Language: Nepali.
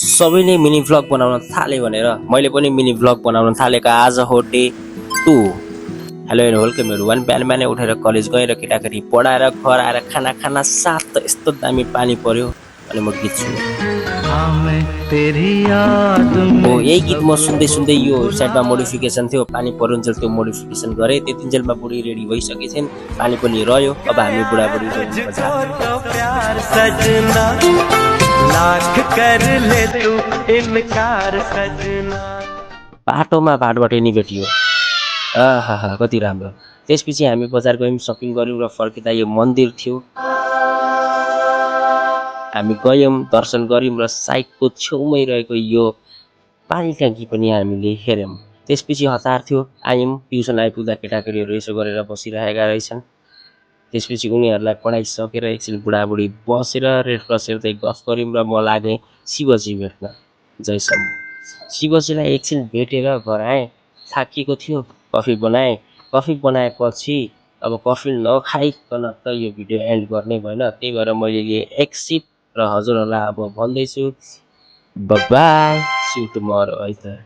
सबैले मिनी भ्लग बनाउन थाले भनेर मैले पनि मिनी भ्लग बनाउन थालेको आज हो day 2। Hello and welcome everyone. बिहानै उठेर कलेज गएर केटाकेटी पढाएर घर आएर खाना खाना साथ त यस्तो दामी पानी पर्यो अनि म गीत सुने। हो यही गीत म सुन्दै सुन्दै यो वेबसाइटमा मोडिफिकेसन थियो, पानी परुन्जेल त्यो मोडिफिकेसन गरे। त्यतिन्जेलमा बुढी रेडी भइसकेछन्, पानी पनि रह्यो। अब हामी बुढाबुढी लाख कर ले तू इनकार सजना। बाटोमा बाटोबाट नि भेटियो। आहा कति राम्रो। त्यसपछि हामी बजार गयौँ, सपिङ गऱ्यौँ र फर्किँदा यो मन्दिर थियो। हामी गयौँ, दर्शन गऱ्यौँ र साइडको छेउमै रहेको यो पानी ट्याङ्की पनि हामीले हेऱ्यौँ। त्यसपछि हतार थियो, आयौँ। ट्युसन आइपुग्दा केटाकेटीहरू यसो गरेर बसिरहेका रहेछन्। त्यसपछि उनीहरूलाई पढाइसकेर एकछिन बुढाबुढी बसेर रेड क्रस हेर्दै गफ गऱ्यौँ र म लागेँ शिवजी भेट्न। जयसम्म शिवजीलाई एकछिन भेटेर घर आएँ। थाकिएको थियो, कफी बनाएँ। कफी बनाएपछि अब कफी नखाइकन त यो भिडियो एन्ड गर्ने भएन, त्यही भएर मैले एक्सिट र हजुरहरूलाई अब भन्दैछु बाई, सी यु टुमरो है त।